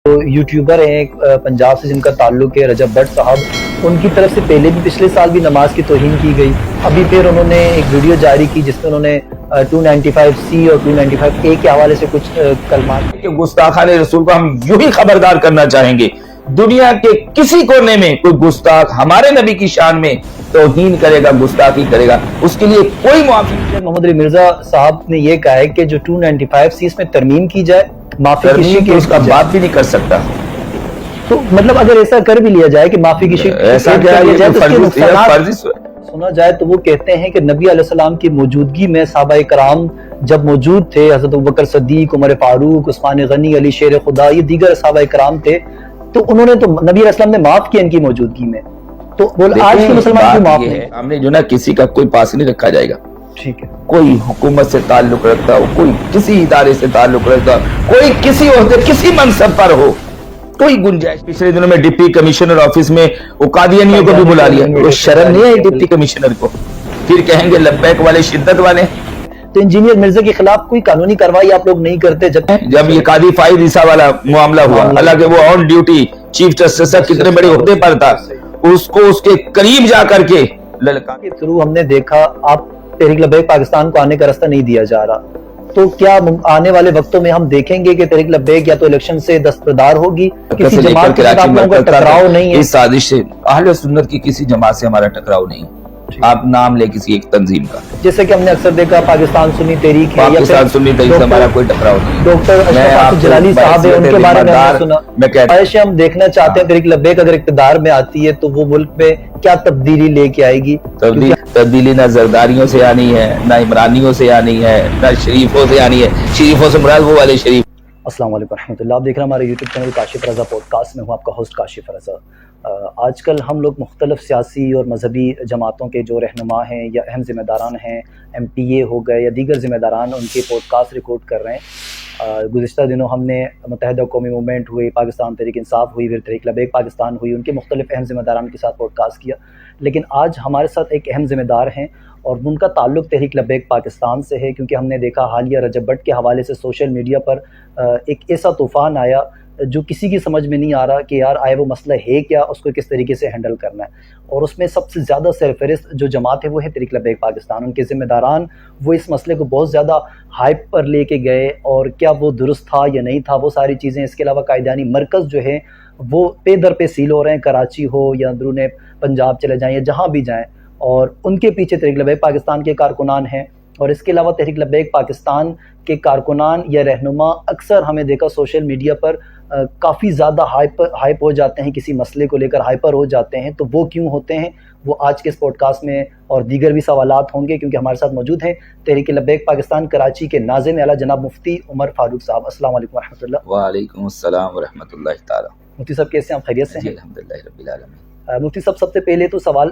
YouTuber ہیں پنجاب سے جن کا تعلق ہے رجب بٹ صاحب، ان کی طرف سے پہلے بھی پچھلے سال بھی نماز کی توہین کی گئی. ابھی پھر انہوں نے ایک ویڈیو جاری کی جس میں انہوں نے 295C اور 295A کے حوالے سے کچھ کلمات کہ گستاخان رسول کو ہم یوں ہی خبردار کرنا چاہیں گے، دنیا کے کسی کونے میں کوئی گستاخ ہمارے نبی کی شان میں توہین کرے گا، گستاخی کرے گا، اس کے لیے کوئی معافی نہیں. محمد علی مرزا صاحب نے یہ کہا ہے کہ جو 295C اس میں ترمیم کی جائے، معافی کی شک اس کا بات بھی نہیں کر سکتا. تو مطلب اگر ایسا کر بھی لیا جائے کہ معافی کی شک ایسا کیا سنا جائے تو وہ کہتے ہیں کہ نبی علیہ السلام کی موجودگی میں صحابہ کرام جب موجود تھے، حضرت ابوبکر صدیق، عمر فاروق، عثمان غنی، علی شیر خدا، یہ دیگر صحابہ کرام تھے، تو انہوں نے تو نبی علیہ السلام نے معاف کیا ان کی موجودگی میں. تو آج کے مسلمان کیوں معاف نہیں؟ ہم نے جو نا کسی کا کوئی پاس نہیں رکھا جائے گا. ٹھیک ہے، کوئی حکومت سے تعلق رکھتا ہو، کوئی کسی ادارے سے تعلق رکھتا ہو، کوئی کسی عہدے کسی منصب پر ہو، کوئی گنجائش. پچھلے دنوں میں ڈپٹی کمشنر آفس میں وہ قادیانیوں کو بھی بلا لیا. وہ شرم نہیں ہے ڈپٹی کمشنر کو؟ پھر کہیں گے لبیک والے شدت والے. تو انجینئر مرزا کے خلاف کوئی قانونی کارروائی آپ لوگ نہیں کرتے؟ جب یہ قاضی فائد عیسیٰ والا معاملہ ہوا، حالانکہ وہ آن ڈیوٹی چیف جسٹس کتنے بڑے عہدے پر تھا، اس کو اس کے قریب جا کر کے للکا کے تھرو ہم نے دیکھا آپ تحریک لبیک پاکستان کو آنے کا راستہ نہیں دیا جا رہا. تو کیا آنے والے وقتوں میں ہم دیکھیں گے کہ تحریک لبیک یا تو الیکشن سے دستبردار ہوگی؟ کسی جماعت کے ساتھ آپ لوگوں کا ٹکراؤ نہیں ہے؟ اس سازش سے اہل سنت کی کسی جماعت سے ہمارا ٹکراؤ نہیں. آپ نام لے کسی ایک تنظیم کا، جیسے کہ ہم نے اکثر دیکھا پاکستان سنی تحریک ہے، پاکستان سنی تحریک سے ہمارا کوئی ٹکراؤ نہیں. ڈاکٹر اشرف جلالی صاحب ہیں، ان کے بارے میں ہم نے سنا. خواہش ہم دیکھنا چاہتے ہیں تحریک لبیک اگر اقتدار میں آتی ہے تو وہ ملک میں کیا تبدیلی لے کے آئے گی؟ تبدیلی نہ زرداریوں سے آنی ہے، نہ عمرانیوں سے آنی ہے، نہ شریفوں سے آنی ہے. شریفوں سے مراد وہ والے شریف. السلام علیکم ورحمۃ اللہ. آپ دیکھ رہے ہیں ہمارے یوٹیوب چینل کاشف رضا پوڈ کاسٹ میں. ہوں آپ کا ہوسٹ کاشف رضا. آج کل ہم لوگ مختلف سیاسی اور مذہبی جماعتوں کے جو رہنما ہیں یا اہم ذمہ داران ہیں، MPA ہو گئے یا دیگر ذمہ داران، ان کے پوڈ کاسٹ ریکارڈ کر رہے ہیں. گزشتہ دنوں ہم نے متحدہ قومی موومنٹ ہوئی، پاکستان تحریک انصاف ہوئی، پھر تحریک لبیک پاکستان ہوئی، ان کے مختلف اہم ذمہ داران کے ساتھ پوڈ کاسٹ کیا. لیکن آج ہمارے ساتھ ایک اہم ذمہ دار ہیں اور ان کا تعلق تحریک لبیک پاکستان سے ہے، کیونکہ ہم نے دیکھا حالیہ رجب بٹ کے حوالے سے سوشل میڈیا پر ایک ایسا طوفان آیا جو کسی کی سمجھ میں نہیں آ رہا کہ یار آئے وہ مسئلہ ہے کیا، اس کو کس طریقے سے ہینڈل کرنا ہے. اور اس میں سب سے زیادہ سرفہرست جو جماعت ہے وہ ہے تحریک لبیک پاکستان. ان کے ذمہ داران وہ اس مسئلے کو بہت زیادہ ہائپ پر لے کے گئے، اور کیا وہ درست تھا یا نہیں تھا وہ ساری چیزیں. اس کے علاوہ قائدانی مرکز جو ہے وہ پے در پہ سیل ہو رہے ہیں، کراچی ہو یا اندرون پنجاب چلے جائیں یا جہاں بھی جائیں، اور ان کے پیچھے تحریک لبیک پاکستان کے کارکنان ہیں. اور اس کے علاوہ تحریک لبیک پاکستان کے کارکنان یا رہنما اکثر ہمیں دیکھا سوشل میڈیا پر کافی زیادہ ہائپ ہو جاتے ہیں، کسی مسئلے کو لے کر ہائپر ہو جاتے ہیں. تو وہ کیوں ہوتے ہیں وہ آج کے اس پوڈ کاسٹ میں اور دیگر بھی سوالات ہوں گے، کیونکہ ہمارے ساتھ موجود ہیں تحریک لبیک پاکستان کراچی کے ناظم اعلیٰ جناب مفتی عمر فاروق صاحب. السلام علیکم ورحمۃ اللہ. وعلیکم السلام ورحمۃ اللہ تعالی. مفتی صاحب کیسے ہیں آپ؟ خیریت سے ہیں؟ الحمدللہ رب العالمین. مفتی صاحب سب سے پہلے تو سوال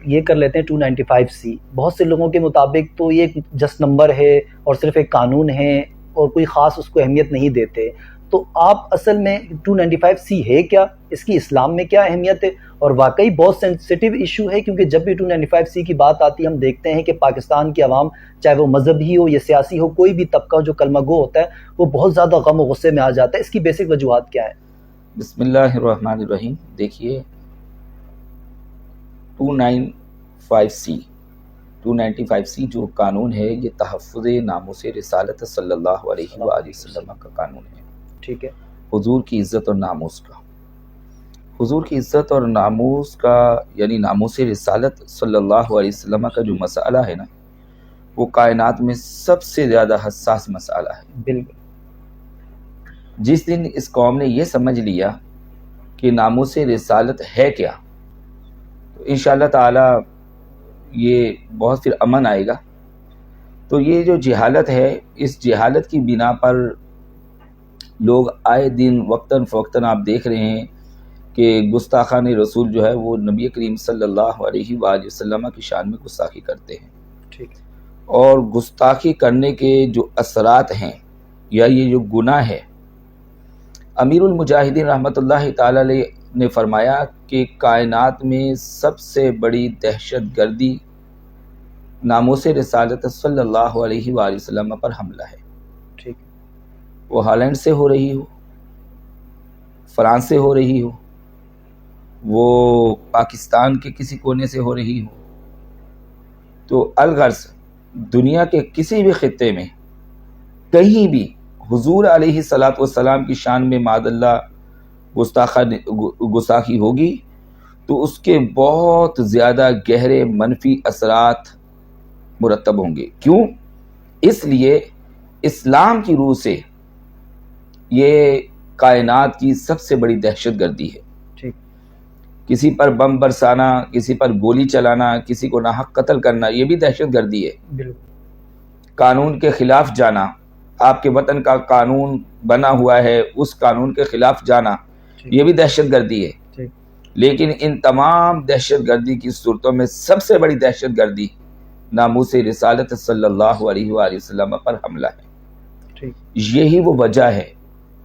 یہ کر لیتے ہیں 295C. بہت سے لوگوں کے مطابق تو یہ ایک جسٹ نمبر ہے اور صرف ایک قانون ہے اور کوئی خاص اس کو اہمیت نہیں دیتے. تو آپ اصل میں 295C ہے کیا، اس کی اسلام میں کیا اہمیت ہے؟ اور واقعی بہت سینسٹیو ایشو ہے، کیونکہ جب بھی 295C کی بات آتی ہے ہم دیکھتے ہیں کہ پاکستان کی عوام، چاہے وہ مذہبی ہو یا سیاسی ہو، کوئی بھی طبقہ جو کلمہ گو ہوتا ہے وہ بہت زیادہ غم و غصے میں آ جاتا ہے. اس کی بیسک وجوہات کیا ہیں؟ بسم اللہ الرحمن الرحیم. دیکھیے 295C جو قانون ہے یہ تحفظ ناموس رسالت صلی اللہ علیہ وآلہ وسلم کا قانون ہے. ٹھیک ہے. حضور کی عزت اور ناموس کا، حضور کی عزت اور ناموس کا یعنی ناموس رسالت صلی اللہ علیہ وسلم کا جو مسئلہ ہے نا، وہ کائنات میں سب سے زیادہ حساس مسئلہ ہے. بالکل. جس دن اس قوم نے یہ سمجھ لیا کہ ناموس رسالت ہے کیا، تو انشاءاللہ تعالی یہ بہت پھر امن آئے گا. تو یہ جو جہالت ہے، اس جہالت کی بنا پر لوگ آئے دن وقتاً فوقتاً آپ دیکھ رہے ہیں کہ گستاخان رسول جو ہے وہ نبی کریم صلی اللہ علیہ وآلہ وسلم کی شان میں گستاخی کرتے ہیں. ٹھیک. اور گستاخی کرنے کے جو اثرات ہیں یا یہ جو گناہ ہے، امیر المجاہدین رحمۃ اللہ تعالی علیہ نے فرمایا کہ کائنات میں سب سے بڑی دہشت گردی ناموس رسالت صلی اللہ علیہ وآلہ وسلم پر حملہ ہے. ٹھیک. وہ ہالینڈ سے ہو رہی ہو، فرانس سے ہو رہی ہو، وہ پاکستان کے کسی کونے سے ہو رہی ہو، تو الغرض دنیا کے کسی بھی خطے میں کہیں بھی حضور علیہ الصلوۃ والسلام کی شان میں معاذ اللہ گستاخی ہوگی تو اس کے بہت زیادہ گہرے منفی اثرات مرتب ہوں گے۔ کیوں؟ اس لیے اسلام کی روح سے یہ کائنات کی سب سے بڑی دہشت گردی ہے۔ کسی پر بم برسانا، کسی پر گولی چلانا، کسی کو ناحق قتل کرنا، یہ بھی دہشت گردی ہے۔ قانون کے خلاف جانا، آپ کے وطن کا قانون بنا ہوا ہے، اس قانون کے خلاف جانا، یہ بھی دہشت گردی ہے۔ لیکن ان تمام دہشت گردی کی صورتوں میں سب سے بڑی دہشت گردی ناموس رسالت صلی اللہ علیہ وآلہ وسلم پر حملہ ہے۔ یہی وہ وجہ ہے۔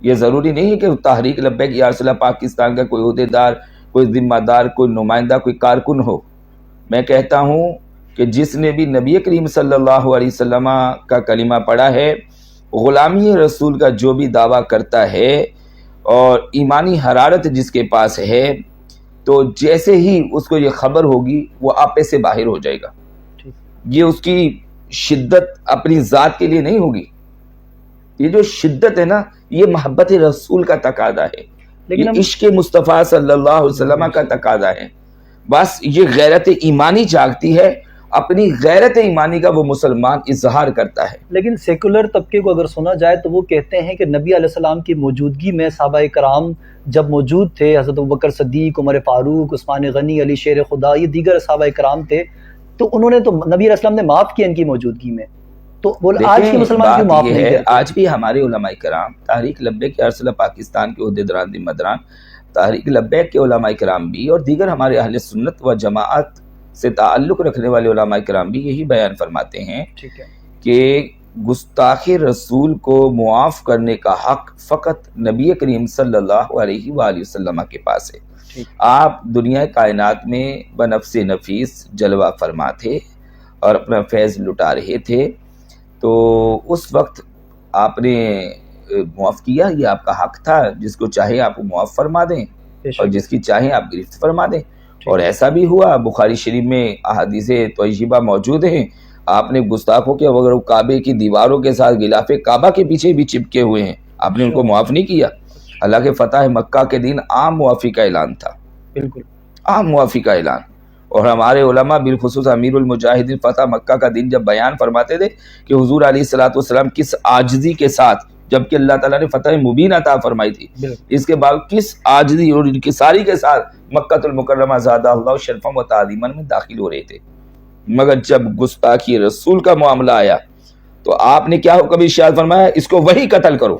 یہ ضروری نہیں ہے کہ تحریک لبیک یا رسول اللہ پاکستان کا کوئی عہدیدار، کوئی ذمہ دار، کوئی نمائندہ، کوئی کارکن ہو۔ میں کہتا ہوں کہ جس نے بھی نبی کریم صلی اللہ علیہ وسلم کا کلمہ پڑھا ہے، غلامی رسول کا جو بھی دعویٰ کرتا ہے اور ایمانی حرارت جس کے پاس ہے، تو جیسے ہی اس کو یہ خبر ہوگی وہ آپے سے باہر ہو جائے گا۔ یہ اس کی شدت اپنی ذات کے لیے نہیں ہوگی، یہ جو شدت ہے نا، یہ محبت رسول کا تقاضا ہے، یہ عشق مصطفیٰ صلی اللہ علیہ وسلم کا تقاضا ہے۔ بس یہ غیرت ایمانی جاگتی ہے، اپنی غیرت ایمانی کا وہ مسلمان اظہار کرتا ہے۔ لیکن سیکولر طبقے کو اگر سنا جائے تو وہ کہتے ہیں کہ نبی علیہ السلام کی موجودگی میں صحابہ کرام جب موجود تھے، حضرت ابوبکر صدیق، عمر فاروق، عثمان غنی، علی شیر خدا، یہ دیگر صحابہ کرام تھے، تو انہوں نے تو نبی علیہ السلام نے معاف کیا ان کی موجودگی میں، تو وہ آج کے مسلمان کیوں معاف نہیں کرتے؟ آج بھی ہمارے علماء کرام، تحریک لبیک یا رسول اللہ پاکستان کے عہدیداران ذمہ داران، تحریک لبیک کے علماء کرام بھی اور دیگر ہمارے اہل سنت و جماعت سے تعلق رکھنے والے علماء کرام بھی یہی بیان فرماتے ہیں کہ گستاخ رسول کو معاف کرنے کا حق فقط نبی کریم صلی اللہ علیہ وآلہ وسلم کے پاس ہے۔ آپ دنیا کائنات میں بنفس نفیس جلوہ فرما تھے اور اپنا فیض لٹا رہے تھے، تو اس وقت آپ نے معاف کیا، یہ آپ کا حق تھا۔ جس کو چاہے آپ معاف فرما دیں اور جس کی چاہیں آپ گرفت فرما دیں، اور ایسا بھی ہوا۔ بخاری شریف میں احادیث طیبہ موجود ہیں، آپ نے گستاخوں کے اگر وہ کعبے کی دیواروں کے ساتھ غلاف کعبہ کے پیچھے بھی چپکے ہوئے ہیں، آپ نے ان کو معاف نہیں کیا۔ اللہ کے فتح مکہ کے دن عام معافی کا اعلان تھا، بالکل عام معافی کا اعلان۔ اور ہمارے علماء بالخصوص امیر المجاہدین فتح مکہ کا دن جب بیان فرماتے تھے کہ حضور علیہ الصلوۃ والسلام کس عاجزی کے ساتھ، جبکہ اللہ تعالیٰ نے فتح مبین عطا فرمائی تھی، اس کے بعد کس عاجزی اور انکساری کے ساتھ مکہ المکرمہ زادہ اللہ شرفا و تعظیما میں داخل ہو رہے تھے۔ مگر جب گستاخی رسول کا معاملہ آیا تو آپ نے کیا حکم ارشاد فرمایا؟ اس کو وہی قتل کرو۔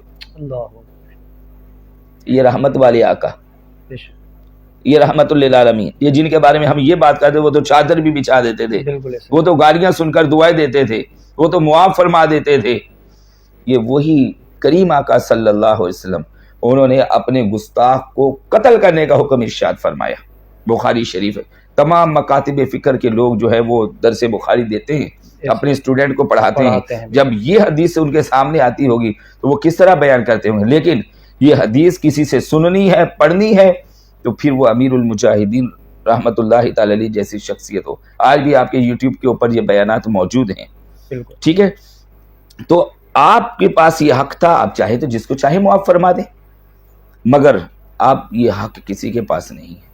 یہ رحمت والے آقا، یہ رحمت للعالمین، یہ جن کے بارے میں ہم یہ بات کرتے وہ تو چادر بھی بچھا دیتے تھے، وہ تو گالیاں سن کر دعائیں دیتے تھے، وہ تو معاف فرما دیتے تھے۔ یہ وہی کریم آقا صلی اللہ علیہ وسلم، انہوں نے اپنے گستاخ کو قتل کرنے کا حکم ارشاد فرمایا۔ بخاری شریف ہے، تمام مکاتب فکر کے لوگ جو ہے وہ درس بخاری دیتے ہیں، اپنے اسٹوڈنٹ کو پڑھاتے ہیں۔ جب یہ حدیث ان کے سامنے آتی ہوگی تو وہ کس طرح بیان کرتے ہوں گے، لیکن یہ حدیث کسی سے سننی ہے، پڑھنی ہے، تو پھر وہ امیر المجاہدین رحمت اللہ تعالی علیہ جیسی شخصیت ہو۔ آج بھی آپ کے یوٹیوب کے اوپر یہ بیانات موجود ہیں، ٹھیک ہے؟ تو آپ کے پاس یہ حق تھا، آپ چاہے تو جس کو چاہے معاف فرما دیں، مگر آپ یہ حق کسی کے پاس نہیں ہے۔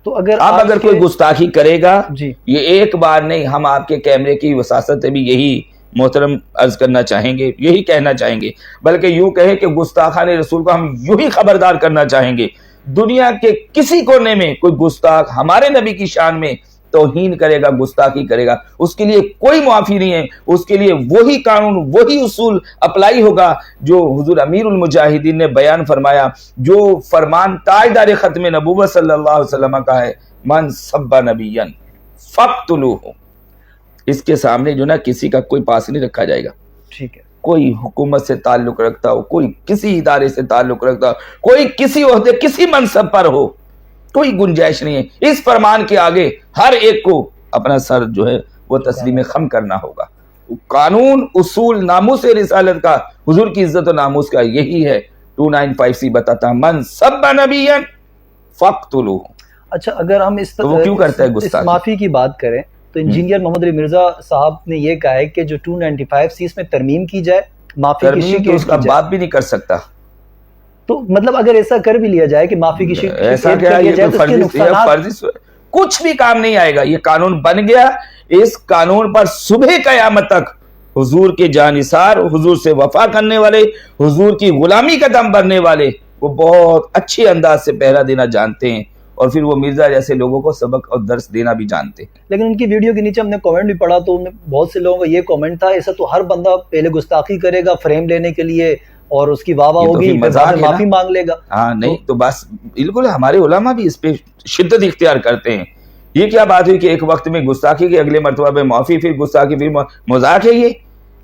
تو اگر کوئی گستاخی کرے گا، یہ ایک بار نہیں، ہم آپ کے کیمرے کی وساست بھی یہی محترم عرض کرنا چاہیں گے، یہی کہنا چاہیں گے، بلکہ یوں کہیں کہ گستاخان رسول کو ہم یوں ہی خبردار کرنا چاہیں گے، دنیا کے کسی کونے میں کوئی گستاخ ہمارے نبی کی شان میں توہین کرے گا، گستاخی کرے گا، اس کے لیے کوئی معافی نہیں ہے، اس کے لیے وہی قانون، وہی اصول اپلائی ہوگا جو حضور امیر المجاہدین نے بیان فرمایا، جو فرمان تاجدار ختم نبوت صلی اللہ علیہ وسلم کا ہے، من سب نبیا فاقتلوہ۔ اس کے سامنے جو نا کسی کا کوئی پاس نہیں رکھا جائے گا، ٹھیک ہے؟ کوئی حکومت سے تعلق رکھتا ہو، کوئی کسی ادارے سے تعلق رکھتا ہو، کوئی کسی عہدے کسی منصب پر ہو، کوئی گنجائش نہیں ہے۔ اس فرمان کے آگے ہر ایک کو اپنا سر جو ہے وہ تسلیم خم کرنا ہوگا۔ قانون، اصول، ناموس رسالت کا، حضور کی عزت و ناموس کا یہی ہے، 295C بتاتا من سب نبیًا فاقتلوہ. اچھا اگر ہم تو وہ کیوں کرتا ہے گستاخی؟ معافی کی بات کریں تو انجینئر محمد علی مرزا صاحب نے یہ کہا ہے کہ جو 295C اس میں ترمیم کی جائے، معافی کی ترمیم تو اس کا باپ بھی نہیں کر سکتا. تو مطلب اگر ایسا کر بھی لیا جائے کہ معافی کی ایسا کیا یہ فرضی کچھ بھی کام نہیں آئے گا. یہ قانون بن گیا، اس قانون پر صبح قیامت تک حضور کے جانثار، حضور سے وفا کرنے والے، حضور کی غلامی کا دم بھرنے والے وہ بہت اچھے انداز سے پہرا دینا جانتے ہیں، اور پھر وہ مرزا جیسے لوگوں کو سبق اور درس دینا بھی جانتے ہیں. لیکن ان کی ویڈیو کے نیچے ہم نے کامنٹ بھی پڑھا تو بہت سے لوگوں کا یہ کامنٹ تھا ایسا تو ہر بندہ پہلے گستاخی کرے گا فریم لینے کے لیے اور اس کی واہ واہ ہوگی معافی مانگ لے گا. ہاں نہیں تو بس بالکل ہمارے علماء بھی اس پہ شدت اختیار کرتے ہیں. یہ کیا بات ہوئی کہ ایک وقت میں گستاخی کے اگلے مرتبہ میں معافی، پھر گستاخی، پھر مذاق ہے.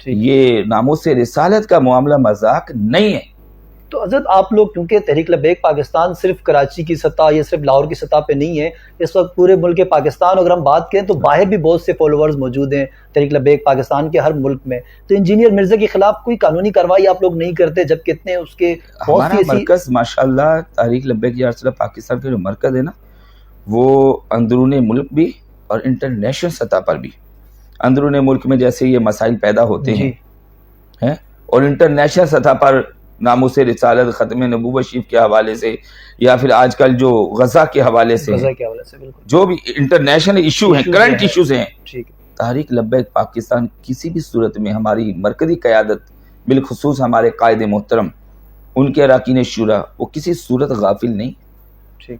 یہ ناموس رسالت کا معاملہ مذاق نہیں ہے. تو حضرت آپ لوگ کیونکہ تحریک لبیک پاکستان صرف کراچی کی سطح یا صرف لاہور کی سطح پہ نہیں ہے، اس وقت پورے ملک پاکستان اگر ہم بات کریں تو باہر بھی بہت سے فالوورز موجود ہیں تحریک لبیک پاکستان کے ہر ملک میں. تو انجینئر مرزا کے خلاف کوئی قانونی کارروائی آپ لوگ نہیں کرتے جب کتنے اس کے ہمارا مرکز ماشاءاللہ تحریک لبیک یا ارسلہ پاکستان کا جو مرکز ہے نا وہ اندرون ملک بھی اور انٹرنیشنل سطح پر بھی. اندرون ملک میں جیسے یہ مسائل پیدا ہوتے ہیں اور انٹرنیشنل سطح پر ناموس رسالت، ختم نبوت شریف کے حوالے سے یا پھر آج کل جو غزہ کے حوالے سے جو بھی انٹرنیشنل ایشو ہیں، کرنٹ ایشوز ہیں، تحریک لبیک پاکستان کسی بھی صورت میں ہماری مرکزی قیادت بالخصوص ہمارے قائد محترم ان کے اراکین شورا وہ کسی صورت غافل نہیں.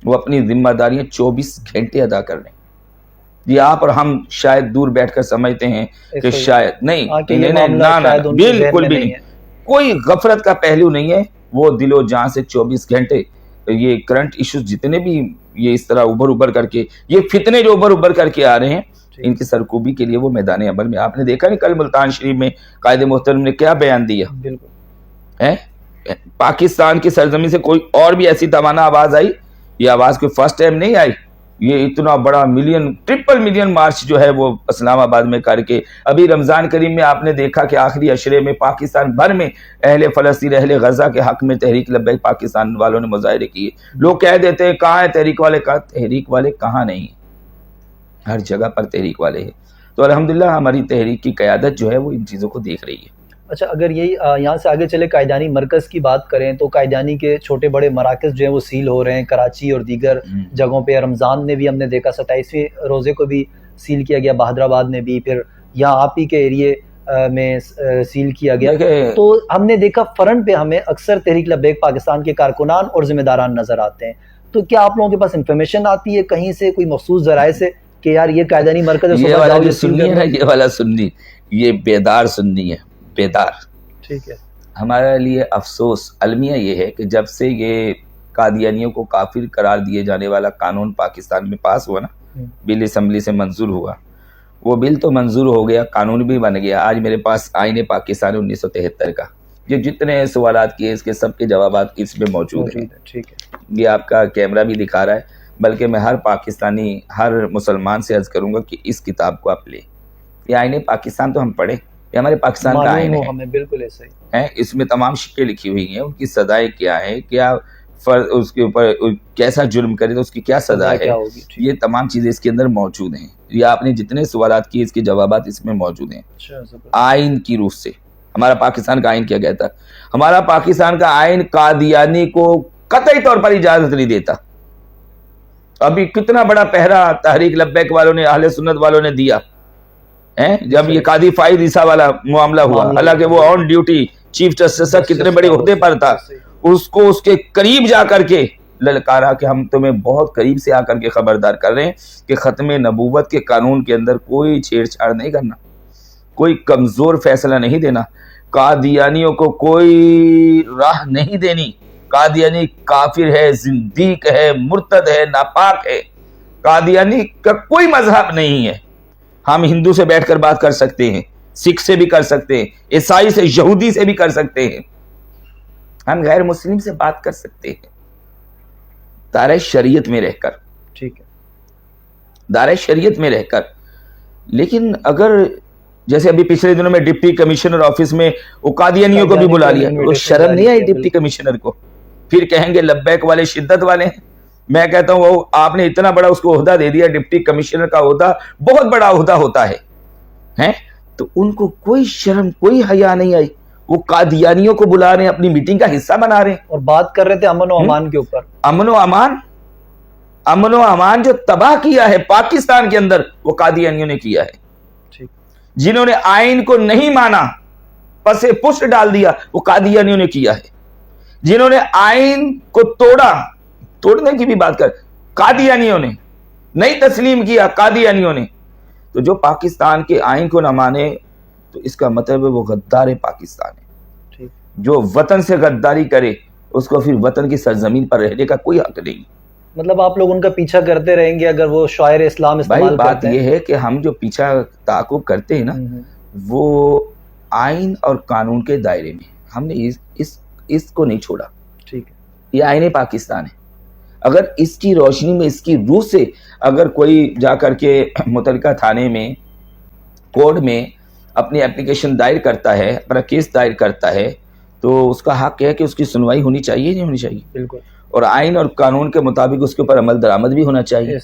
وہ اپنی ذمہ داریاں 24 گھنٹے ادا کر رہے ہیں. یہ آپ اور ہم شاید دور بیٹھ کر سمجھتے ہیں کہ شاید نہیں، بالکل بھی نہیں، کوئی غفلت کا پہلو نہیں ہے. وہ دل و جان سے 24 گھنٹے یہ کرنٹ ایشوز جتنے بھی یہ اس طرح ابھر کر کے یہ فتنے جو ابھر کر کے آ رہے ہیں ان کی سرکوبی کے لیے وہ میدان عمل میں. آپ نے دیکھا نہیں کل ملتان شریف میں قائد محترم نے کیا بیان دیا ہے؟ پاکستان کی سرزمین سے کوئی اور بھی ایسی توانا آواز آئی؟ یہ آواز کوئی فرسٹ ٹائم نہیں آئی. یہ اتنا بڑا ٹرپل ملین مارچ جو ہے وہ اسلام آباد میں کر کے ابھی رمضان کریم میں آپ نے دیکھا کہ آخری عشرے میں پاکستان بھر میں اہل فلسطین، اہل غزہ کے حق میں تحریک لبیک پاکستان والوں نے مظاہرے کیے. لوگ کہہ دیتے ہیں کہاں ہے تحریک والے؟ تحریک والے کہاں نہیں، ہر جگہ پر تحریک والے ہیں. تو الحمدللہ ہماری تحریک کی قیادت جو ہے وہ ان چیزوں کو دیکھ رہی ہے. اچھا اگر یہی یہاں سے آگے چلے قائدانی مرکز کی بات کریں تو قائدانی کے چھوٹے بڑے مراکز جو ہیں وہ سیل ہو رہے ہیں کراچی اور دیگر جگہوں پہ. رمضان میں بھی ہم نے دیکھا 27ویں روزے کو بھی سیل کیا گیا، بہادر آباد میں بھی، پھر یہاں آپ ہی کے ایریے میں سیل کیا گیا. تو ہم نے دیکھا فرنٹ پہ ہمیں اکثر تحریک لبیک پاکستان کے کارکنان اور ذمہ داران نظر آتے ہیں. تو کیا آپ لوگوں کے پاس انفارمیشن آتی ہے کہیں سے کوئی مخصوص ذرائع سے کہ یار یہ قائدانی مرکز یہ والا جو سنی ہے نا، یہ والا سنی، یہ بیدار سنی ہے، بیدار. ٹھیک ہے. ہمارے لیے افسوس المیہ یہ ہے کہ جب سے یہ قادیانیوں کو کافر قرار دیے جانے والا قانون پاکستان میں پاس ہوا نا، بل اسمبلی سے منظور ہوا، وہ بل تو منظور ہو گیا، قانون بھی بن گیا. آج میرے پاس آئین پاکستان 1973 کا یہ جتنے سوالات کیے اس کے سب کے جوابات اس میں موجود ہیں. ٹھیک ہے. یہ آپ کا کیمرہ بھی دکھا رہا ہے. بلکہ میں ہر پاکستانی، ہر مسلمان سے عرض کروں گا کہ اس کتاب کو آپ لیں. یہ آئین پاکستان تو ہم پڑھیں، یہ ہمارے پاکستان کا آئین ہے. ہمیں بالکل ایسا ہی ہے. اس میں تمام شکیں لکھی ہوئی ہیں، ان کی سزائیں کیا ہیں، کیا اس کے اوپر کیسا جرم کرے تو اس کی کیا سزا ہے، یہ تمام چیزیں اس کے اندر موجود ہیں. یہ آپ نے جتنے سوالات کیے اس کے جوابات اس میں موجود ہیں. آئین کی روح سے ہمارا پاکستان کا آئین کیا کہتا ہے؟ ہمارا پاکستان کا آئین قادیانی کو قطعی طور پر اجازت نہیں دیتا. ابھی کتنا بڑا پہرا تحریک لبیک والوں نے، اہل سنت والوں نے دیا جب یہ قاضی فائد عیسیٰ والا معاملہ ہوا. حالانکہ وہ آن ڈیوٹی چیف جسٹس کتنے بڑے عہدے پر تھا، اس کو اس کے قریب جا کر کے للکارا کہ ہم تمہیں بہت قریب سے آ کر کے خبردار کر رہے ہیں کہ ختم نبوت کے قانون کے اندر کوئی چھیڑ چھاڑ نہیں کرنا، کوئی کمزور فیصلہ نہیں دینا، قادیانیوں کو کوئی راہ نہیں دینی. قادیانی کافر ہے، زندیق ہے، مرتد ہے، ناپاک ہے. قادیانی کا کوئی مذہب نہیں ہے. ہم ہندو سے بیٹھ کر بات کر سکتے ہیں، سکھ سے بھی کر سکتے ہیں، عیسائی سے، یہودی سے بھی کر سکتے ہیں، ہم غیر مسلم سے بات کر سکتے ہیں دائرہ شریعت میں رہ کر. ٹھیک ہے. دائرہ شریعت میں رہ کر. لیکن اگر جیسے ابھی پچھلے دنوں میں ڈپٹی کمشنر آفس میں وہ قادیانیوں کو بھی بلا لیا. وہ شرم نہیں آئی ڈپٹی کمشنر کو؟ پھر کہیں گے لبیک والے شدت والے ہیں. میں کہتا ہوں وہ آپ نے اتنا بڑا اس کو عہدہ دے دیا, ڈپٹی کمشنر کا عہدہ بہت بڑا عہدہ ہوتا ہے, تو ان کو کوئی شرم کوئی حیا نہیں آئی. وہ قادیانیوں کو بلا رہے ہیں, اپنی میٹنگ کا حصہ بنا رہے ہیں, اور بات کر رہے تھے امن و امان کے اوپر. امن و امان جو تباہ کیا ہے پاکستان کے اندر وہ قادیانیوں نے کیا ہے. جنہوں نے آئین کو نہیں مانا, پس پشت ڈال دیا, وہ قادیانیوں نے کیا ہے. جنہوں نے آئین کو توڑنے کی بھی بات کر, قادیانیوں نے. نہیں تسلیم کیا قادیانیوں نے. تو جو پاکستان کے آئین کو نہ مانے تو اس کا مطلب ہے وہ غدار پاکستان ہے. جو وطن سے غداری کرے اس کو پھر وطن کی سرزمین پر رہنے کا کوئی حق نہیں. مطلب آپ لوگ ان کا پیچھا کرتے رہیں گے اگر وہ شاعر اسلام استعمال کرتے ہیں؟ بات یہ ہے کہ ہم جو پیچھا تعاقب کرتے ہیں نا, وہ آئین اور قانون کے دائرے میں. ہم نے اس کو نہیں چھوڑا. ٹھیک ہے, یہ آئین پاکستان ہے. اگر اس کی روشنی میں, اس کی روح سے اگر کوئی جا کر کے متعلقہ تھانے میں, کورٹ میں اپنی اپلیکیشن دائر کرتا ہے, اپنا کیس دائر کرتا ہے, تو اس کا حق ہے کہ اس کی سنوائی ہونی چاہیے, نہیں ہونی چاہیے. بالکل. اور آئین اور قانون کے مطابق اس کے اوپر عمل درآمد بھی ہونا چاہیے.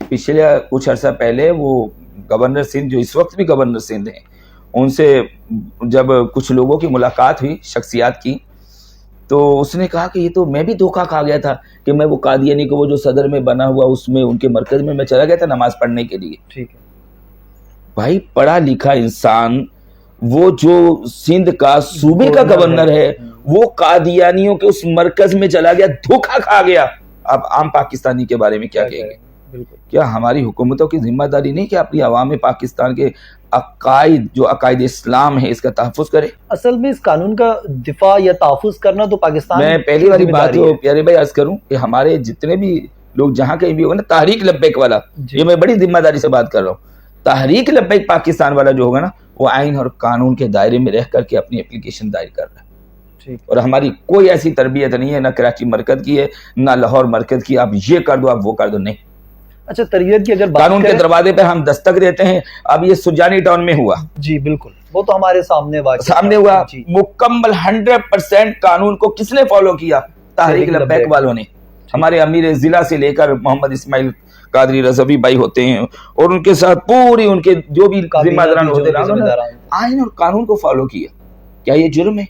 پچھلے کچھ عرصہ پہلے وہ گورنر سندھ, جو اس وقت بھی گورنر سندھ ہیں, ان سے جب کچھ لوگوں کی ملاقات ہوئی, شخصیات کی, تو اس نے کہا کہ یہ تو میں بھی دھوکہ کھا گیا تھا کہ میں وہ قادیانی کو, وہ جو صدر میں بنا ہوا اس میں ان کے مرکز میں چلا گیا تھا نماز پڑھنے کے لیے. ٹھیک ہے بھائی, پڑھا لکھا انسان, وہ جو سندھ کا صوبے کا گورنر ہے, وہ قادیانیوں کے اس مرکز میں چلا گیا, دھوکہ کھا گیا. اب عام پاکستانی کے بارے میں کیا کہیں گے؟ کیا ہماری حکومتوں کی ذمہ داری نہیں کہ اپنی عوام پاکستان کے عقائد, جو عقائد اسلام ہے, اس کا تحفظ کرے؟ اصل میں اس قانون کا دفاع یا تحفظ کرنا تو پاکستان, میں پہلی والی بات جو پیارے بھائی عرض کروں کہ ہمارے جتنے بھی لوگ جہاں کہیں بھی ہوگا نا, تحریک لبیک والا, یہ میں بڑی ذمہ داری سے بات کر رہا ہوں, تحریک لبیک پاکستان والا جو ہوگا نا, وہ آئین اور قانون کے دائرے میں رہ کر کے اپنی اپلیکیشن دائر کر رہا ہے. اور ہماری کوئی ایسی تربیت نہیں ہے, نہ کراچی مرکز کی ہے, نہ لاہور مرکز کی, آپ یہ کر دو, آپ وہ کر دو, نہیں. اچھا, تربیت کی اگر بات قانون کے دروازے پہ ہم دستک دیتے ہیں. اب یہ سجانی ٹاؤن میں ہوا, جی بالکل, وہ تو ہمارے سامنے ہوا. مکمل 100% قانون کو کس نے فالو کیا؟ تحریک لبیک والوں نے. ہمارے امیر ضلع سے لے کر محمد اسماعیل قادری رضوی بھائی ہوتے ہیں, اور ان کے ساتھ پوری ان کے جو بھی ذمہ داران ہوتے ہیں, آئین اور قانون کو فالو کیا. کیا یہ جرم ہے؟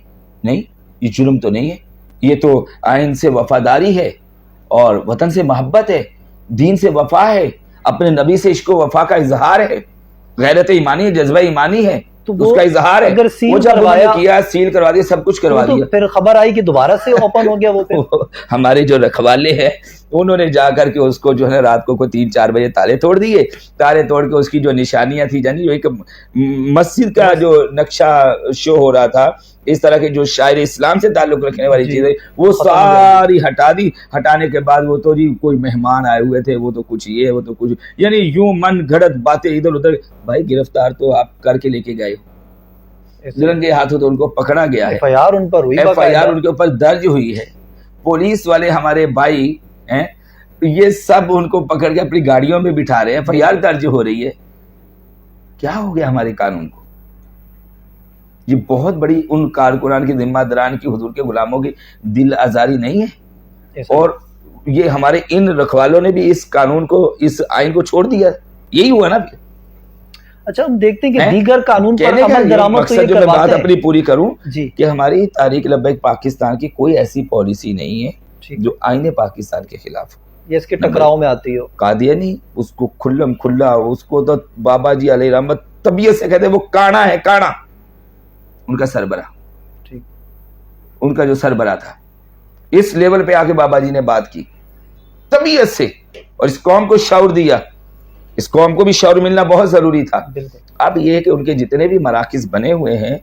نہیں, یہ جرم تو نہیں ہے. یہ تو آئین سے وفاداری ہے, اور وطن سے محبت ہے, دین سے وفا ہے, اپنے نبی سے عشق و وفا کا اظہار ہے, غیرت ایمانی, جذبہ ایمانی ہے, اس کا اظہار ہے. وہ جب انہوں نے کیا, سیل کروا دیا, سب کچھ کروا دیا, پھر خبر آئی کہ دوبارہ سے اوپن ہو گیا. وہ ہمارے جو رکھوالے ہیں انہوں نے جا کر کے اس کو جو ہے رات کو 3-4 بجے تالے توڑ دیے. تالے توڑ کے اس کی جو نشانیاں تھی, جانی جو ایک مسجد کا جو نقشہ شو ہو رہا تھا, اس طرح کے جو شاعر اسلام سے تعلق رکھنے والی چیزیں, وہ ساری ہٹا دی. ہٹانے کے بعد وہ تو جی کوئی مہمان آئے ہوئے تھے, وہ تو کچھ یہ, وہ تو کچھ, یعنی یوں من گھڑت باتیں ادھر ادھر. بھائی گرفتار تو آپ کر کے لے کے گئے ہو, رنگے ہاتھوں تو ان کو پکڑا گیا ہے, ایف آئی آر ان پر ہوئی, ایف آئی آر ان کے اوپر درج ہوئی ہے. پولیس والے ہمارے بھائی ہیں, یہ سب ان کو پکڑ کے اپنی گاڑیوں میں بٹھا رہے ہیں, ایف آئی آر درج ہو رہی ہے. کیا ہو گیا ہمارے قانون کو؟ یہ بہت بڑی ان کارکنان کی, ذمہ داران کی, حضور کے غلاموں کی دل آزاری نہیں ہے. اور یہ ہمارے ان رکھوالوں نے بھی اس قانون کو, اس آئین کو چھوڑ دیا. یہی ہوا نا. اچھا, ہم دیکھتے ہیں کہ دیگر قانون پر عمل درآمد, مقصد جو میں بات اپنی پوری کروں کہ ہماری تحریک لبیک پاکستان کی کوئی ایسی پالیسی نہیں ہے جو آئین پاکستان کے خلاف ہو, یہ اس کے ٹکراؤ میں آتی ہو. قادیانی اس کو کھلم کھلا, اس کو تو بابا جی علیہ رحمت طبیعت سے کہتے ہیں وہ کانا ہے, کانا. ان کا سربراہ, ان کا جو سربراہ تھا, اس لیول پہ آ کے بابا جی نے بات کی طبیعت سے, اور اس قوم کو شعور دیا. اس قوم کو بھی شعور ملنا بہت ضروری تھا. اب یہ ہے کہ ان کے جتنے بھی مراکز بنے ہوئے ہیں,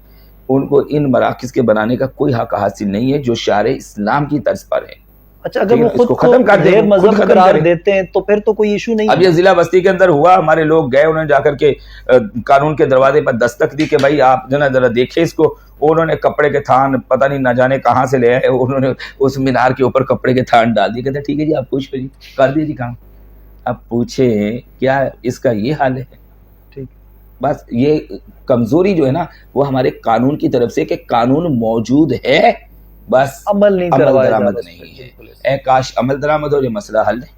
ان کو ان مراکز کے بنانے کا کوئی حق حاصل نہیں ہے جو شعار اسلام کی طرز پر ہے. اچھا, اگر وہ خود کو غیر مذہب قرار دیتے ہیں تو پھر تو کوئی ایشو نہیں. اب یہ ضلع بستی کے اندر ہوا, ہمارے لوگ گئے, انہوں نے جا کر کے قانون کے دروازے پر دستک دی کہ بھائی آپ جو نا ذرا دیکھیں اس کو. انہوں نے کپڑے کے تھان پتہ نہیں نہ جانے کہاں سے لے آئے, انہوں نے اس مینار کے اوپر کپڑے کے تھان ڈال دیے. کہتے ٹھیک ہے جی, آپ کچھ کر دیے جی کام. اب پوچھے کیا اس کا یہ حال ہے؟ بس یہ کمزوری جو ہے نا وہ ہمارے قانون کی طرف سے کہ قانون موجود ہے بس عمل نہیں عمل کروایا درآمد جا رہا نہیں ہے. بالکل. اے کاش عمل درآمد اور یہ مسئلہ حل ہے.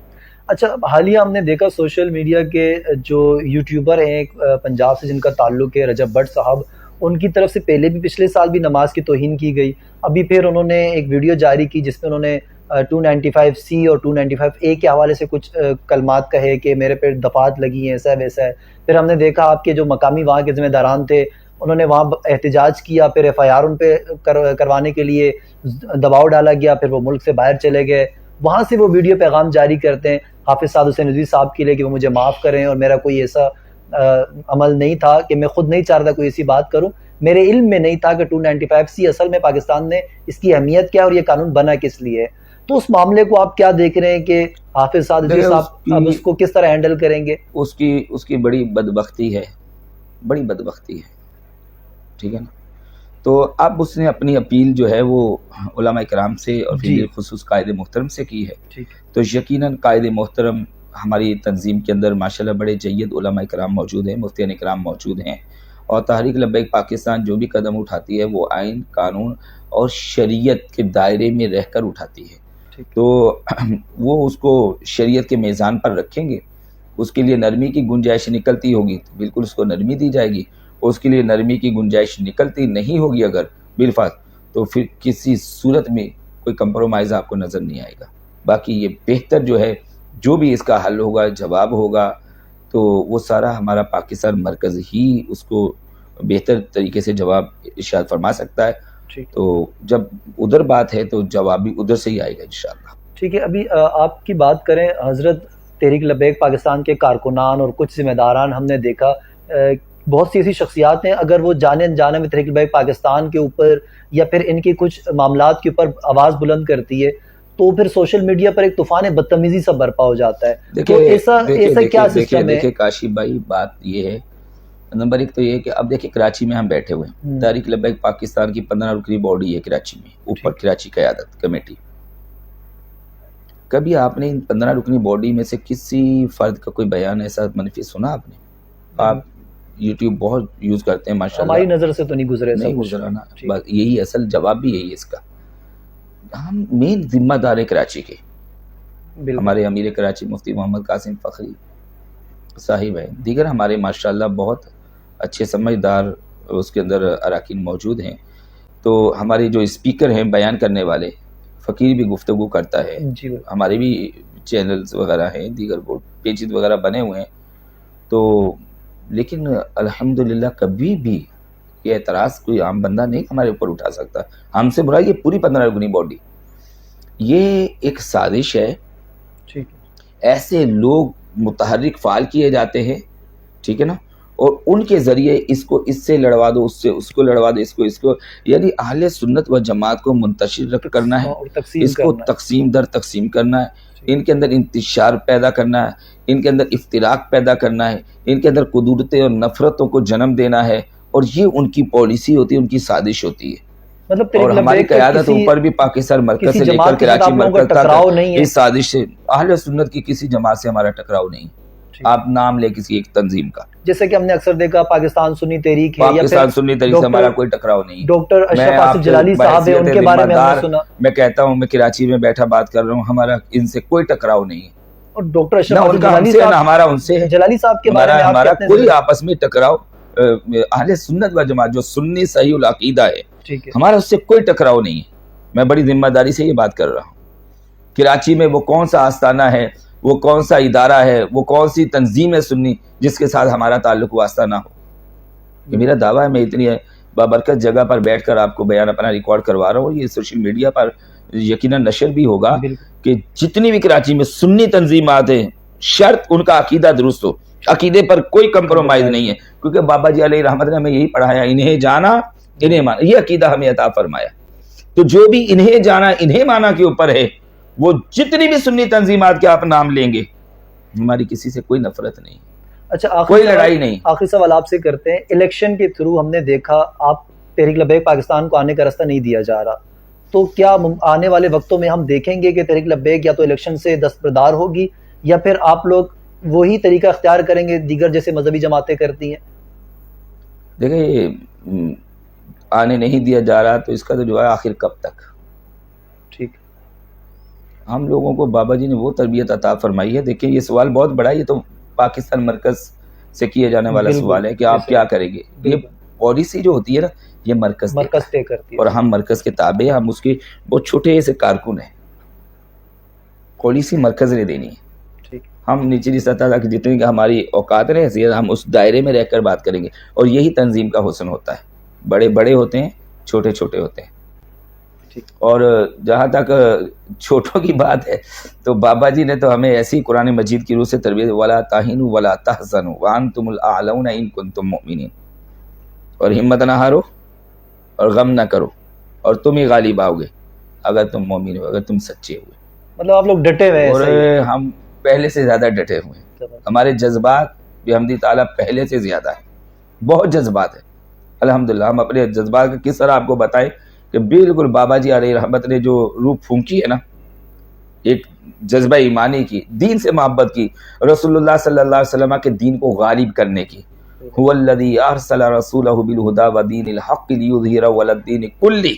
اچھا حالیہ ہم نے دیکھا سوشل میڈیا کے جو یوٹیوبر ہیں پنجاب سے جن کا تعلق ہے رجب بٹ صاحب، ان کی طرف سے پہلے بھی پچھلے سال بھی نماز کی توہین کی گئی. ابھی پھر انہوں نے ایک ویڈیو جاری کی جس میں انہوں نے 295C اور 295A کے حوالے سے کچھ کلمات کہے کہ میرے پہ دفعات لگی ہیں، ایسا ہے ویسا ہے. پھر ہم نے دیکھا آپ کے جو مقامی وہاں کے ذمہ داران تھے انہوں نے وہاں احتجاج کیا، پھر FIR ان پہ کروانے کے لیے دباؤ ڈالا گیا، پھر وہ ملک سے باہر چلے گئے. وہاں سے وہ ویڈیو پیغام جاری کرتے ہیں حافظ سعد حسین ندوی صاحب کے لیے کہ وہ مجھے معاف کریں اور میرا کوئی ایسا عمل نہیں تھا کہ میں خود نہیں چاہ رہا کوئی ایسی بات کروں، میرے علم میں نہیں تھا کہ 295C اصل میں پاکستان نے اس کی اہمیت کیا اور یہ قانون بنا کس لیے ہے. تو اس معاملے کو آپ کیا دیکھ رہے ہیں کہ حافظ سعد حسین صاحب اب اس کو کس طرح ہینڈل کریں گے؟ اس کی بڑی بدبختی ہے، بڑی بدبختی ہے، ٹھیک ہے نا. تو اب اس نے اپنی اپیل جو ہے وہ علماء کرام سے اور پھر خصوص قائد محترم سے کی ہے. تو یقیناً قائد محترم ہماری تنظیم کے اندر ماشاءاللہ بڑے جید علماء کرام موجود ہیں، مفتیان کرام موجود ہیں، اور تحریک لبیک پاکستان جو بھی قدم اٹھاتی ہے وہ آئین، قانون اور شریعت کے دائرے میں رہ کر اٹھاتی ہے. تو وہ اس کو شریعت کے میزان پر رکھیں گے. اس کے لیے نرمی کی گنجائش نکلتی ہوگی تو بالکل اس کو نرمی دی جائے گی. اس کے لیے نرمی کی گنجائش نکلتی نہیں ہوگی اگر بالفعل، تو پھر کسی صورت میں کوئی کمپرومائز آپ کو نظر نہیں آئے گا. باقی یہ بہتر جو ہے جو بھی اس کا حل ہوگا، جواب ہوگا، تو وہ سارا ہمارا پاکستان مرکز ہی اس کو بہتر طریقے سے جواب ارشاد فرما سکتا ہے. تو جب ادھر بات ہے تو جواب بھی ادھر سے ہی آئے گا انشاءاللہ. ٹھیک ہے. ابھی آپ کی بات کریں حضرت، تحریک لبیک پاکستان کے کارکنان اور کچھ ذمہ داران ہم نے دیکھا بہت سی ایسی شخصیات ہیں اگر وہ جانے انجانے میں تحریک لبیک پاکستان کے اوپر یا پھر ان کے کچھ معاملات کے اوپر آواز بلند کرتی ہے تو پھر سوشل میڈیا پر ایک طوفان بدتمیزی سا برپا ہو جاتا ہے. تو ایسا کیا سسٹم ہے؟ دیکھیں کاشف بھائی، بات یہ ہے، نمبر ایک تو یہ ہے کہ اب دیکھیں کراچی میں ہم بیٹھے ہوئے ہیں، تحریک لبیک پاکستان کی 15 رکنی باڈی ہے کراچی میں، اوپر کراچی قیادت کمیٹی. کبھی آپ نے ان 15 رکنی باڈی میں سے کسی فرد کا کوئی بیان ایسا منفی سنا آپ نے؟ آپ یوٹیوب بہت یوز کرتے ہیں ماشاءاللہ، ہماری نظر سے تو نہیں گزرے. نہیں گزرا نا. یہی اصل جواب بھی یہی ہے اس کا. ہم مین ذمہ دار ہیں کراچی کے. ہمارے امیر کراچی مفتی محمد قاسم فخری صاحب ہیں، دیگر ہمارے ماشاءاللہ بہت اچھے سمجھدار اس کے اندر اراکین موجود ہیں. تو ہمارے جو اسپیکر ہیں بیان کرنے والے، فقیر بھی گفتگو کرتا ہے، ہمارے بھی چینلز وغیرہ ہیں، دیگر پیجز وغیرہ بنے ہوئے ہیں. تو لیکن الحمدللہ کبھی بھی یہ اعتراض کوئی عام بندہ نہیں ہمارے اوپر اٹھا سکتا. ہم سے برا یہ پوری 15 رکنی باڈی یہ ایک سازش ہے. ایسے لوگ متحرک فعال کیے جاتے ہیں، ٹھیک ہے نا، اور ان کے ذریعے اس کو اس سے لڑوا دو، اس سے اس کو لڑوا دو، اس کو یعنی اہل سنت و جماعت کو منتشر کرنا ہے، اس کو تقسیم در تقسیم کرنا ہے، ان کے اندر انتشار پیدا کرنا ہے، ان کے اندر افتراق پیدا کرنا ہے، ان کے اندر قدورتیں اور نفرتوں کو جنم دینا ہے. اور یہ ان کی پالیسی ہوتی ہے، ان کی سازش ہوتی ہے. مطلب اور ہماری قیادت اوپر بھی پاکستان مرکز سے لے کر کراچی مرکز تک اس سازش سے، اہل سنت کی کسی جماعت سے ہمارا ٹکراؤ نہیں. آپ نام لے کسی ایک تنظیم کا، جیسے کہ ہم نے اکثر دیکھا پاکستان سنی تحریک ہے، پاکستان سنی تحریک سے ہمارا کوئی ٹکراؤ نہیں. ڈاکٹر اشرف آصف جلالی صاحب ہیں، ان کے بارے میں ہم نے سنا. میں کہتا ہوں، میں کراچی میں بیٹھا بات کر رہا ہوں، ہمارا ان سے کوئی ٹکراؤ نہیں ہے. اور ڈاکٹر اشرف آصف جلالی صاحب، ہمارا ان سے ہے، جلالی صاحب کے بارے میں ہمارا کوئی آپس میں ٹکراؤ، اہل سنت و جماعت جو سنی صحیح العقیدہ ہے ہمارا اس سے کوئی ٹکراؤ نہیں ہے. میں بڑی ذمہ داری سے یہ بات کر رہا ہوں. کراچی میں وہ کون سا آستانہ ہے، وہ کون سا ادارہ ہے، وہ کون سی تنظیم ہے سنی جس کے ساتھ ہمارا تعلق واسطہ نہ ہو. یہ میرا دعویٰ ہے. میں اتنی بابرکت جگہ پر بیٹھ کر آپ کو بیان اپنا ریکارڈ کروا رہا ہوں. یہ سوشل میڈیا پر یقیناً نشر بھی ہوگا کہ جتنی بھی کراچی میں سنی تنظیمات ہیں، شرط ان کا عقیدہ درست ہو. عقیدے پر کوئی کمپرومائز نہیں ہے، کیونکہ بابا جی علیہ رحمت نے ہمیں یہی پڑھایا، انہیں جانا انہیں مانا. یہ عقیدہ ہمیں عطا فرمایا. تو جو بھی انہیں جانا انہیں مانا کے اوپر ہے، وہ جتنی بھی سنی تنظیمات کے آپ نام لیں گے، ہماری کسی سے کوئی نفرت نہیں. اچھا، کوئی لڑائی نہیں. آخری سوال آپ سے کرتے ہیں. الیکشن کے تھرو ہم نے دیکھا آپ تحریک لبیک پاکستان کو آنے کا راستہ نہیں دیا جا رہا، تو کیا آنے والے وقتوں میں ہم دیکھیں گے کہ تحریک لبیک یا تو الیکشن سے دستبردار ہوگی یا پھر آپ لوگ وہی طریقہ اختیار کریں گے دیگر جیسے مذہبی جماعتیں کرتی ہیں؟ دیکھیں یہ آنے نہیں دیا جا رہا تو اس کا تو جو ہے آخر کب تک. ٹھیک. ہم لوگوں کو بابا جی نے وہ تربیت عطا فرمائی ہے. دیکھیں یہ سوال بہت بڑا ہے, یہ تو پاکستان مرکز سے کیے جانے والا سوال ہے کہ آپ کیا کریں گے. یہ پالیسی جو ہوتی ہے نا یہ مرکز طے کرتی ہے اور ہم مرکز کے تابع, ہم اس کے بہت چھوٹے سے کارکن ہیں. پالیسی مرکز نے دینی ہے. ہم نچلی سطح تک جتنی ہماری اوقات ہے حیثیت ہم اس دائرے میں رہ کر بات کریں گے, اور یہی تنظیم کا حسن ہوتا ہے. بڑے بڑے ہوتے ہیں, چھوٹے چھوٹے ہوتے ہیں. اور جہاں تک چھوٹوں کی بات ہے تو بابا جی نے تو ہمیں ایسی قرآن مجید کی روح سے تربیت, وَلَا تَهِنُوا وَلَا تَحْزَنُوا وَأَنْتُمُ الْأَعْلَوْنَ إِن كُنتُم مُؤْمِنِينَ. اور ہمت نہ ہارو اور غم نہ کرو, اور تم ہی غالب آؤ گے اگر تم مومن ہو, اگر تم سچے ہوئے. مطلب آپ لوگ ڈٹے ہوئے ہیں. اور ہم پہلے سے زیادہ ڈٹے ہوئے ہیں. ہمارے جذبات بحمد تعالیٰ پہلے سے زیادہ ہیں, بہت جذبات ہیں الحمدللہ. ہم اپنے جذبات کا کس طرح آپ کو بتائیں کہ بالکل بابا جی علیہ رحمت نے جو روح پھونکی ہے نا, ایک جذبہ ایمانی کی, دین سے محبت کی, رسول اللہ صلی اللہ علیہ وسلم کے دین کو غالب کرنے کی. هو الذی ارسل رسولہ بالہدی ودین الحق لیظہرہ علی الدین کلہ.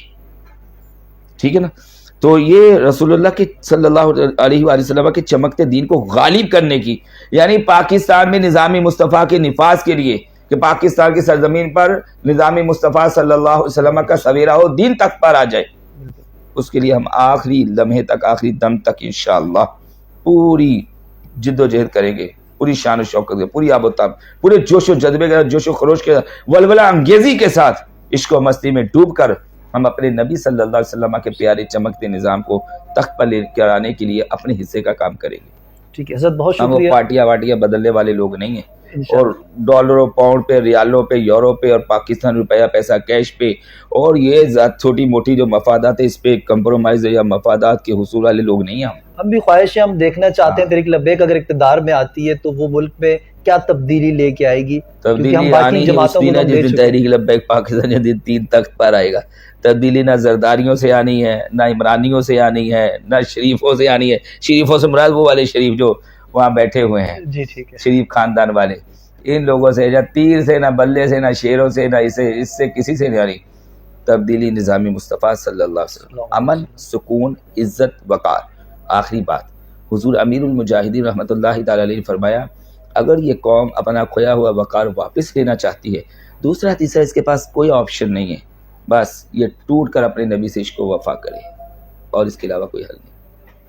ٹھیک ہے نا. تو یہ رسول اللہ کے صلی اللہ علیہ وآلہ وسلم کے چمکتے دین کو غالب کرنے کی, یعنی پاکستان میں نظام مصطفیٰ کے نفاذ کے لیے کہ پاکستان کی سرزمین پر نظام مصطفیٰ صلی اللہ علیہ وسلم کا سویرا ہو, دین تک پر آ جائے. اس کے لیے ہم آخری لمحے تک, آخری دم تک انشاءاللہ پوری جد و جہد کریں گے, پوری شان و شوکت کے, پوری آب و تاب, پورے جوش و جذبے کے, جوش و خروش کے, ولولہ انگیزی کے ساتھ عشق و مستی میں ڈوب کر ہم اپنے نبی صلی اللہ علیہ وسلم کے پیارے چمکتے نظام کو تخت پر لے کر آنے کے لیے اپنے حصے کا کام کریں گے. ٹھیک ہے حضرت, بہت ہم شکریہ. وہ پارٹیاں بدلنے والے لوگ نہیں ہیں, اور ڈالروں پاؤنڈ پہ, ریالوں پہ, یورو پہ اور پاکستان روپیہ پیسہ کیش پہ اور یہ چھوٹی موٹی جو مفادات ہے اس پہ کمپرومائز یا مفادات کے حصول والے لوگ نہیں ہیں. ہم بھی خواہشیں ہم دیکھنا چاہتے ہیں تحریک لبیک اگر اقتدار میں آتی ہے تو وہ ملک میں کیا تبدیلی لے کے آئے گی. تبدیلی آنی ہے اس دن جس دن تحریک لبیک پاکستان جس دن 3 تخت پر آئے گا. تبدیلی نہ زرداریوں سے آنی ہے, نہ عمرانیوں سے آنی ہے, نہ شریفوں سے آنی ہے. شریفوں سے مراد وہ والے شریف جو وہاں بیٹھے ہوئے ہیں, جی ٹھیک ہے, شریف خاندان والے, ان لوگوں سے, نہ تیر سے, نہ بلے سے, نہ شیروں سے, نہ اس سے کسی سے نہیں آنی. تبدیلی نظام مصطفیٰ صلی اللہ علیہ وسلم, امن, سکون, عزت, وقار. آخری بات, حضور امیر المجاہدین رحمۃ اللہ تعالی علیہ نے فرمایا اگر یہ قوم اپنا کھویا ہوا وقار واپس لینا چاہتی ہے, دوسرا تیسرا اس کے پاس کوئی آپشن نہیں ہے, بس یہ ٹوٹ کر اپنے نبی سے عشق و وفا کرے, اور اس کے علاوہ کوئی حل نہیں.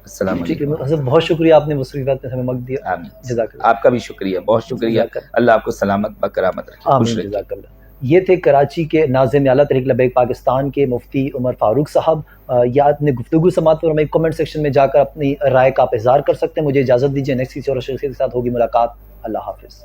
السلام علیکم حضرت, بہت شکریہ آپ نے مصروفیات میں ہمیں وقت دیا. آمین. جزاک اللہ. آپ کا بھی شکریہ, بہت شکریہ. اللہ آپ کو سلامت بکرامت رکھے. آمین. جزاک اللہ. یہ تھے کراچی کے ناظم اعلیٰ تحریک لبیک پاکستان کے مفتی عمر فاروق صاحب. یا اپنے گفتگو سماعت پر ہمیں کمنٹ سیکشن میں جا کر اپنی رائے کا آپ اظہار کر سکتے ہیں. مجھے اجازت دیجیے, نیکسٹ کسی اور شخصیت کے ساتھ ہوگی ملاقات. اللہ حافظ.